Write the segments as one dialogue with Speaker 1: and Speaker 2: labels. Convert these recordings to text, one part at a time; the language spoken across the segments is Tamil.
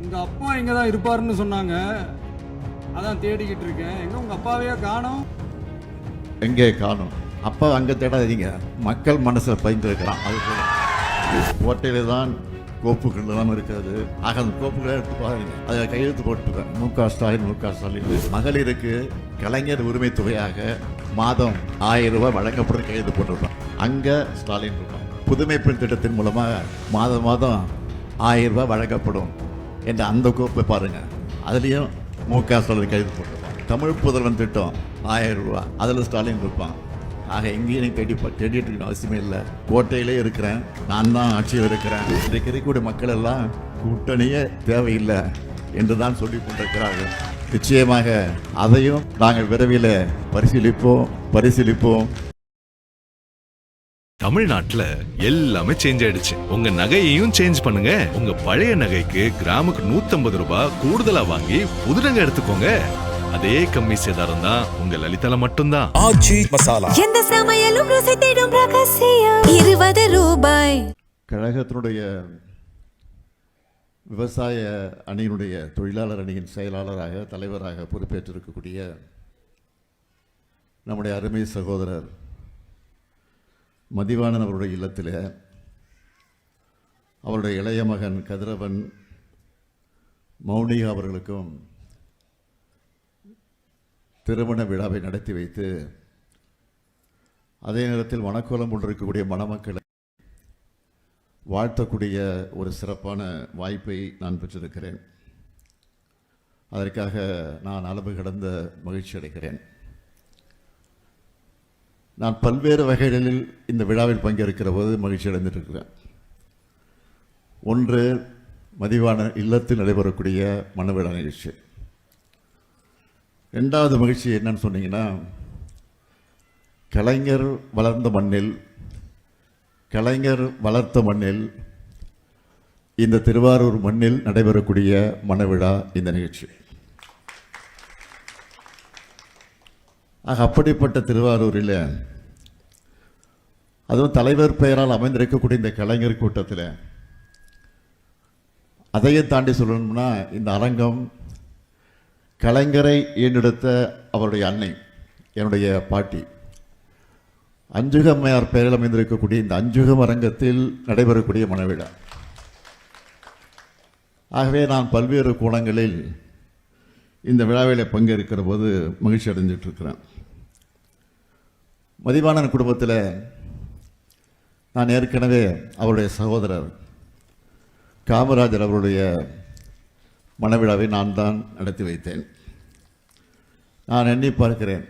Speaker 1: உங்க அப்பா இங்க தான் இருப்பாருன்னு சொன்னாங்க, அதான் தேடிக்கிட்டு இருக்கேன். எங்க உங்க அப்பாவையே காணோம்?
Speaker 2: எங்கே காணும்? அப்பா அங்கே தேடாதீங்க, மக்கள் மனசில் பயந்துருக்கிறான். அது போல ஓட்டையில் தான் கோப்புகள் தான் இருக்கிறது. ஆக அந்த கோப்புகளை எடுத்து பாருங்க, அதில் கையெழுத்து போட்டுருக்கேன். மு.க.ஸ்டாலின் மகளிருக்கு கலைஞர் உரிமை தொகையாக மாதம் 1000 ரூபாய் வழங்கப்படும் கையெழுத்து போட்டிருக்கோம். அங்கே ஸ்டாலின் இருப்பான். புதுமை பெண் திட்டத்தின் மூலமாக மாதம் 1000 ரூபாய் வழங்கப்படும் என்ற அந்த கோப்பை பாருங்க, அதுலேயும் மு.க.ஸ்டாலின் கையெழுத்து போட்டிருப்பான். தமிழ் புதல்வன் திட்டம் 1000 ரூபாய், அதில் ஸ்டாலின் இருப்பான். ஆக எங்கேயும் தேடிட்டு இருக்கணும் அவசியமே இல்லை. கோட்டையிலே இருக்கிறேன், நான் தான் ஆட்சியில் இருக்கிறேன். இன்றைக்கு இருக்கக்கூடிய மக்கள் எல்லாம் கூட்டணியே தேவையில்லை என்று தான் சொல்லி கொண்டிருக்கிறார்கள். நிச்சயமாக அதையும் நாங்கள் விரைவில் பரிசீலிப்போம்.
Speaker 3: தமிழ்நாட்டுல எல்லாமே சேஞ்ச் ஆயிடுச்சு. உங்க நகையையும் சேஞ்ச் பண்ணுங்க. உங்க பழைய நகைக்கு கிராமுக்கு 150 ரூபாய் கூடுதலா வாங்கி புது நகை எடுத்துக்கோங்க. அதே கம்மி சேதாரம் தான் உங்க லலிதால மட்டும்தான்.
Speaker 4: ஆச்சி மசாலா,
Speaker 5: எந்த சமையலும் ருசி தேடும் ரகசியம் 20 ரூபாய்.
Speaker 2: கழகத்தினுடைய விவசாய அணியினுடைய தொழிலாளர் அணியின் செயலாளராக தலைவராக பொறுப்பேற்றிருக்கக்கூடிய நம்முடைய அருமை சகோதரர் மதிவாணன் அவருடைய இல்லத்தில் அவருடைய இளைய மகன் கதிரவன் மௌனிகா அவர்களுக்கும் திருமண விழாவை நடத்தி வைத்து அதே நேரத்தில் மணக்கோலம் கொண்டிருக்கக்கூடிய மணமக்களை வாழ்த்தக்கூடிய ஒரு சிறப்பான வாய்ப்பை நான் பெற்றிருக்கிறேன். அதற்காக நான் அளவு கடந்த மகிழ்ச்சி அடைகிறேன். நான் பல்வேறு வகைகளில் இந்த விழாவில் பங்கேற்கிற போது மகிழ்ச்சி அடைந்திருக்கிறேன். ஒன்று, மதிவான இல்லத்தில் நடைபெறக்கூடிய மணவிழா நிகழ்ச்சி. ரெண்டாவது மகிழ்ச்சி என்னன்னு சொன்னீங்கன்னா, கலைஞர் வளர்ந்த மண்ணில், கலைஞர் வளர்த்த மண்ணில், இந்த திருவாரூர் மண்ணில் நடைபெறக்கூடிய மணவிழா இந்த நிகழ்ச்சி. அப்படிப்பட்ட திருவாரூரில், அதுவும் தலைவர் பெயரால் அமைந்திருக்கக்கூடிய இந்த கலைஞர் கூட்டத்தில், அதையும் தாண்டி சொல்லணும்னா, இந்த அரங்கம் கலைஞரை ஈண்டெடுத்த அவருடைய அன்னை, என்னுடைய பாட்டி அஞ்சுகம்மையார் பெயரில் அமைந்திருக்கக்கூடிய இந்த அஞ்சுகம் அரங்கத்தில் நடைபெறக்கூடிய மணவிழா. ஆகவே நான் பல்வேறு கோணங்களில் இந்த விழாவில் பங்கேற்கிற போது மகிழ்ச்சி அடைஞ்சிட்டு இருக்கிறேன். மதிவாணன் குடும்பத்தில் நான் ஏற்கனவே அவருடைய சகோதரர் காமராஜர் அவருடைய மணவிழாவை நான் தான் நடத்தி வைத்தேன். நான் எண்ணி பார்க்கிறேன்,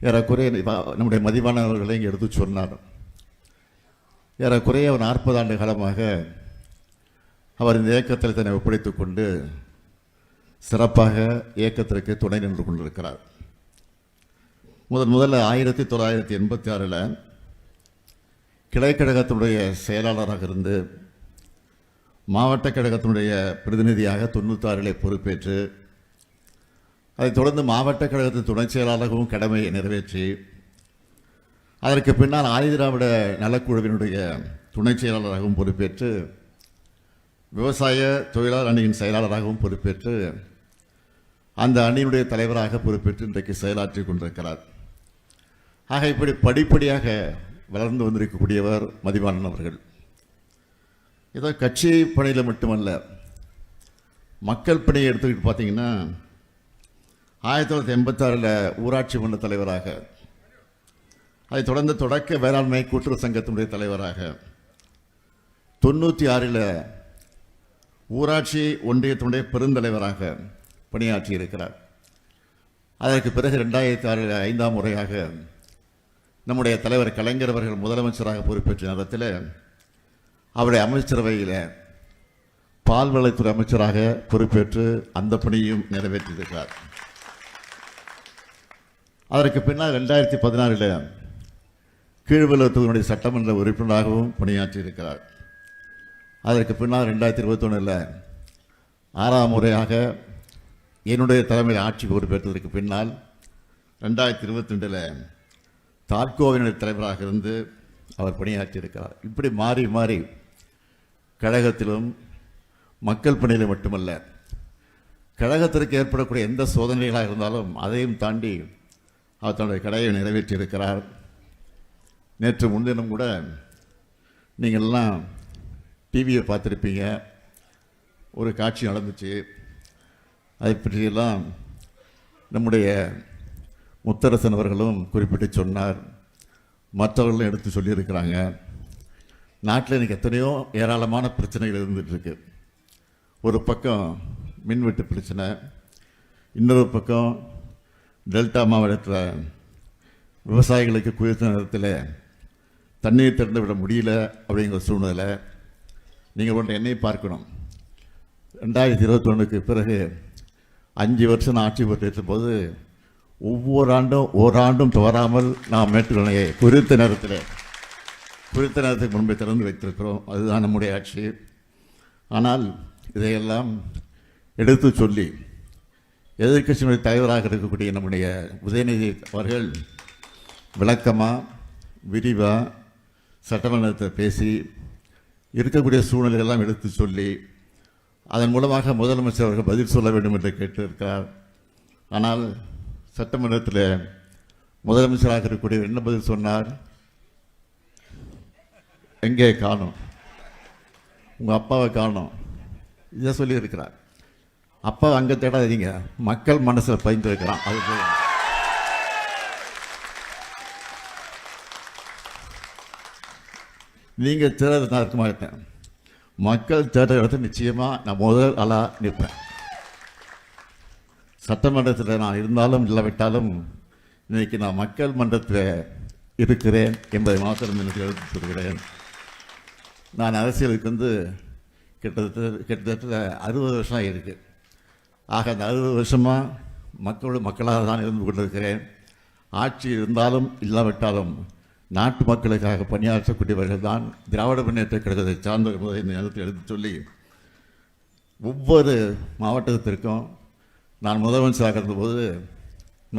Speaker 2: ஏறக்குறைய நம்முடைய மதிவாணன் அவர்களை இங்கே எடுத்து சொன்னார். ஏறக்குறைய 40 ஆண்டு காலமாக அவர் இந்த இயக்கத்தில் தன்னை ஒப்படைத்துக் கொண்டு சிறப்பாக இயக்கத்திற்கு துணை நின்று கொண்டிருக்கிறார். முதல்ல 1986 கிளைக்கழகத்தினுடைய செயலாளராக இருந்து மாவட்ட கழகத்தினுடைய பிரதிநிதியாக 96 பொறுப்பேற்று, அதைத் தொடர்ந்து மாவட்ட கழகத்தின் துணை செயலாளராகவும் கடமையை நிறைவேற்றி, அதற்கு பின்னால் ஆதிதிராவிட நலக்குழுவினுடைய துணை செயலாளராகவும் பொறுப்பேற்று, விவசாய தொழிலாளர் அணியின் செயலாளராகவும் பொறுப்பேற்று, அந்த அணியினுடைய தலைவராக பொறுப்பேற்று இன்றைக்கு செயலாற்றி கொண்டிருக்கிறார். ஆக இப்படி படிப்படியாக வளர்ந்து வந்திருக்கக்கூடியவர் மதிவாணன் அவர்கள். ஏதோ கட்சி பணியில் மட்டுமல்ல, மக்கள் பணியை எடுத்துக்கிட்டு பார்த்தீங்கன்னா, 1986 ஊராட்சி மன்ற தலைவராக, அதைத் தொடர்ந்து தொடக்க வேளாண்மை கூட்டுறவு சங்கத்தினுடைய தலைவராக, 96 ஊராட்சி ஒன்றியத்தினுடைய பெருந்தலைவராக பணியாற்றி இருக்கிறார். அதற்கு பிறகு 2006 5ஆம் முறையாக நம்முடைய தலைவர் கலைஞர் அவர்கள் முதலமைச்சராக பொறுப்பேற்ற நேரத்தில் அவருடைய அமைச்சரவையில் பால்வளத்துறை அமைச்சராக பொறுப்பேற்று அந்த பணியையும் நிறைவேற்றியிருக்கிறார். அதற்கு பின்னால் 2016 கீழ்வெள்ளத்தூரினுடைய சட்டமன்ற உறுப்பினராகவும் பணியாற்றியிருக்கிறார். அதற்கு பின்னால் 2021 6ஆம் முறையாக என்னுடைய தலைமையில் ஆட்சி பொறுப்பேற்றதற்கு பின்னால் 2022 தாட்கோவினுடைய தலைவராக இருந்து அவர் பணியாற்றியிருக்கிறார். இப்படி மாறி மாறி கழகத்திலும் மக்கள் பணியில் மட்டுமல்ல, கழகத்திற்கு ஏற்படக்கூடிய எந்த சோதனைகளாக இருந்தாலும் அதையும் தாண்டி அவர் தன்னுடைய கடையை நிறைவேற்றியிருக்கிறார். நேற்று முன்தினம் கூட நீங்கள்லாம் டிவியை பார்த்துருப்பீங்க, ஒரு காட்சி நடந்துச்சு. அதை பற்றியெல்லாம் நம்முடைய முத்தரசன் அவர்களும் குறிப்பிட்டு சொன்னார், மற்றவர்களும் எடுத்து சொல்லியிருக்கிறாங்க. நாட்டில் இன்றைக்கி எத்தனையோ ஏராளமான பிரச்சனைகள் இருந்துகிட்ருக்கு. ஒரு பக்கம் மின்வெட்டு பிரச்சனை, இன்னொரு பக்கம் டெல்டா மாவட்டத்தில் விவசாயிகளுக்கு குறித்த நேரத்தில் தண்ணீர் திறந்து விட முடியல அப்படிங்கிற சூழ்நிலை. நீங்கள் ஒன்று என்னை பார்க்கணும், 2021க்கு பிறகு 5 வருஷம் நான் ஆட்சி பொறுப்பேற்ற போது ஒவ்வொரு ஆண்டும் ஓராண்டும் தவறாமல் நாம் மேட்டுக்கணையை குறித்த நேரத்துக்கு முன்பே திறந்து வைத்திருக்கிறோம். அதுதான் நம்முடைய ஆட்சி. ஆனால் இதையெல்லாம் எடுத்து சொல்லி எதிர்க்கட்சியினுடைய தலைவராக இருக்கக்கூடிய நம்முடைய உதயநிதி அவர்கள் விளக்கமாக விரிவாக சட்டமன்றத்தில் பேசி இருக்கக்கூடிய சூழ்நிலையெல்லாம் எடுத்து சொல்லி அதன் மூலமாக முதலமைச்சர் அவர்கள் பதில் சொல்ல வேண்டும் என்று கேட்டிருக்கிறார். ஆனால் சட்டமன்றத்தில் முதலமைச்சராக இருக்கக்கூடிய என்ன பதில் சொன்னார்? எங்கே காணோம், உங்கள் அப்பாவை காணோம், இதை சொல்லியிருக்கிறார். அப்பா அங்கே தேடாதீங்க, மக்கள் மனசில் பதிந்திருக்கிறான். அது போல நீங்கள் தேட நான் இருக்க மாட்டேன், மக்கள் தேட இடத்துல நிச்சயமாக நான் முதல் ஆளாக நிற்பேன். சட்டமன்றத்தில் நான் இருந்தாலும் இல்லாவிட்டாலும் இன்றைக்கி நான் மக்கள் மன்றத்தில் இருக்கிறேன் என்பதை மாத்திரம் எனக்கு எடுத்து சொல்கிறேன். நான் அரசியலுக்கு கிட்டத்தட்ட 60 வருஷம் ஆகியிருக்கு. ஆக அந்த 60 வருஷமாக மக்களாக தான் இருந்து கொண்டிருக்கிறேன். ஆட்சி இருந்தாலும் இல்லாவிட்டாலும் நாட்டு மக்களுக்காக பணியாற்றக்கூடியவர்கள் தான் திராவிட முன்னேற்ற கழகத்தை சார்ந்த என்பதை இந்த நேரத்தில் எடுத்து சொல்லி, ஒவ்வொரு மாவட்டத்திற்கும் நான் முதலமைச்சராக இருந்தபோது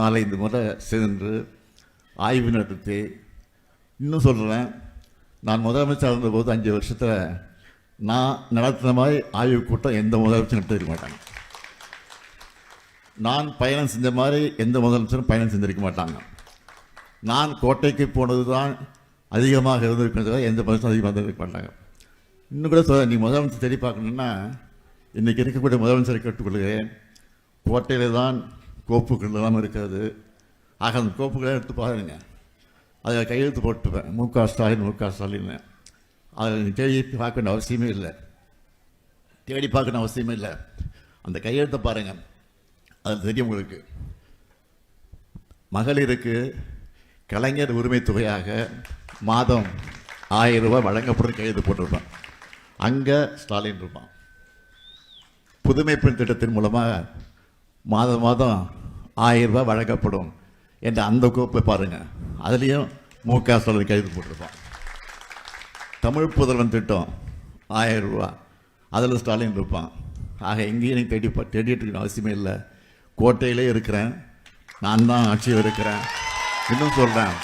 Speaker 2: 4-5 முறை சென்று ஆய்வு நடத்தி, இன்னும் சொல்கிறேன், நான் முதலமைச்சராக இருந்தபோது 5 வருஷத்தில் நான் நடத்தின மாதிரி ஆய்வு கூட்டம் எந்த முதலமைச்சரும் நடத்திருக்க மாட்டாங்க. நான் பயணம் செஞ்ச மாதிரி எந்த முதலமைச்சரும் பயணம் செஞ்சிருக்க மாட்டாங்க. நான் கோட்டைக்கு போனது தான் அதிகமாக இருந்திருக்கிறது, எந்த முதலமைச்சரும் அதிகமாக இருந்திருக்க மாட்டாங்க. இன்னும் கூட சொல்ல, நீ முதலமைச்சர் தேடி பார்க்கணுன்னா இன்றைக்கி இருக்கக்கூடிய முதலமைச்சரை கேட்டுக்கொள்கிறேன், கோட்டையில் தான் கோப்புகள் எல்லாம் இருக்கிறது. ஆக அந்த கோப்புகளை எடுத்து பாருங்க, அதில் கையெழுத்து போட்டுப்பேன், முக ஸ்டாலின். அதில் தேடி பார்க்க வேண்டிய அவசியமே இல்லை. அந்த கையெழுத்தை பாருங்கள், அது தெரியும் உங்களுக்கு. மகளிருக்கு கலைஞர் உரிமை தொகையாக மாதம் 1000 ரூபாய் வழங்கப்படும் கையெழுத்து போட்டிருப்பான். அங்கே ஸ்டாலின் இருப்பான். புதுமை பெண் திட்டத்தின் மூலமாக மாதம் 1000 ரூபாய் வழங்கப்படும் என்ற அந்த கோப்பை பாருங்கள், அதுலேயும் முக ஸ்டாலின் கையெழுத்து போட்டிருப்பான். தமிழ் புதல்வன் திட்டம் 1000 ரூபா, அதில் ஸ்டாலின் இருப்பான். ஆக எங்கேயும் எனக்கு தேடிட்டு இருக்க அவசியமே இல்லை. கோட்டையிலே இருக்கிறேன், நான் தான் ஆட்சியில் இருக்கிறேன். இன்னும் சொல்கிறேன்,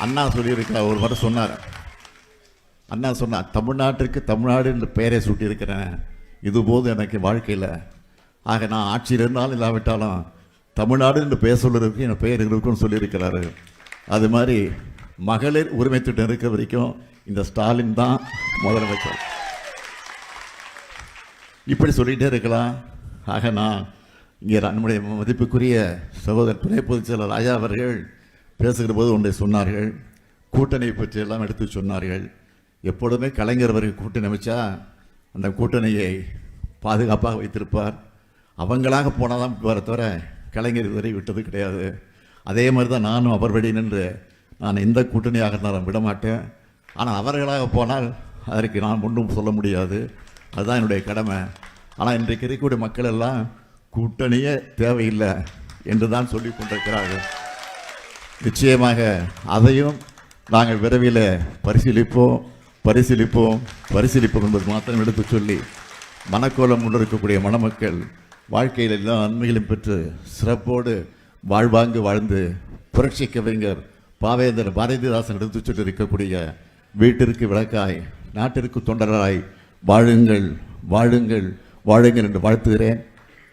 Speaker 2: அண்ணா சொல்லியிருக்கிறார், ஒரு முறை சொன்னார். அண்ணா சொன்னார், தமிழ்நாட்டிற்கு தமிழ்நாடு என்று பெயரை சூட்டியிருக்கிறேன், இதுபோது எனக்கு வாழ்க்கையில். ஆக நான் ஆட்சியில் இருந்தாலும் இல்லாவிட்டாலும் தமிழ்நாடு என்று பெயர் சொல்லுறதுக்கு என் பெயர் இருக்குன்னு சொல்லியிருக்கிறாரு. அது மாதிரி மகளிர் உரிமை திட்டம் இருக்கிற வரைக்கும் இந்த ஸ்டாலின் தான் முதலமைச்சர். இப்படி சொல்லிகிட்டே இருக்கலாம். ஆக நான் இங்கே நம்முடைய மதிப்புக்குரிய சகோதரர் துணை பொதுச் செயலர் ராஜா அவர்கள் பேசுகிற போது ஒன்றை சொன்னார்கள், கூட்டணி பற்றியெல்லாம் எடுத்து சொன்னார்கள். எப்பொழுதுமே கலைஞர் அவர்கள் கூட்டணி அமைச்சா அந்த கூட்டணியை பாதுகாப்பாக வைத்திருப்பார். அவங்களாக போனால் தான் வர தவிர கலைஞர் இதுவரை விட்டது கிடையாது. அதே மாதிரி தான் நானும் அவர் வழி நின்று நான் எந்த கூட்டணியாக இருந்தாலும் விடமாட்டேன். ஆனால் அவர்களாக போனால் அதற்கு நான் ஒன்றும் சொல்ல முடியாது, அதுதான் என்னுடைய கடமை. ஆனால் இன்றைக்கு இருக்கக்கூடிய மக்கள் எல்லாம் கூட்டணியே தேவையில்லை என்று தான் சொல்லி கொண்டிருக்கிறார்கள். நிச்சயமாக அதையும் நாங்கள் விரைவில் பரிசீலிப்போம் என்பது மாத்திரம் எடுத்து சொல்லி, மனக்கோலம் கொண்டு இருக்கக்கூடிய மணமக்கள் வாழ்க்கையில் எல்லா நன்மைகளும் பெற்று சிறப்போடு வாழ்வாங்கு வாழ்ந்து புரட்சி கவிஞர் பாவேந்தர் பாரதிதாசன் எடுத்து சொல்லி இருக்கக்கூடிய வீட்டிற்கு விளக்காய் நாட்டிற்கு தொண்டராய் வாழுங்கள் வாழுங்கள் வாழுங்கள் என்று வாழ்த்துகிறேன்.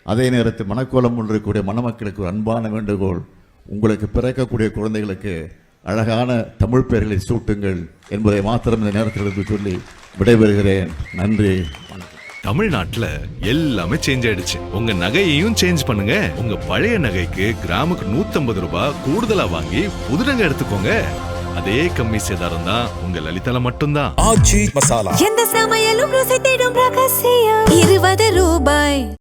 Speaker 2: அதே நேரத்தில் மனக்கோலம் கொண்டிருக்கக்கூடிய மணமக்களுக்கு ஒரு அன்பான வேண்டுகோள், உங்களுக்கு பிறக்கக்கூடிய குழந்தைகளுக்கு அழகான தமிழ் பெயர்களை சூட்டுங்கள் என்பதை மாத்திரம் இந்த நேரத்தில் சொல்லி விடைபெறுகிறேன். நன்றி, வணக்கம்.
Speaker 3: தமிழ்நாட்டுல எல்லாமே சேஞ்ச் ஆயிடுச்சு. உங்க நகையையும் சேஞ்ச் பண்ணுங்க. உங்க பழைய நகைக்கு கிராமுக்கு 150 ரூபாய் கூடுதலா வாங்கி புது நகை எடுத்துக்கோங்க. அதே கம்மி சேதாரம் தான் உங்க லலிதால மட்டும்தான்.
Speaker 4: ஆச்சி மசாலா.
Speaker 5: எந்த சமையலும் ருசி தேடும் ரகசியம் 20 ரூபாய்.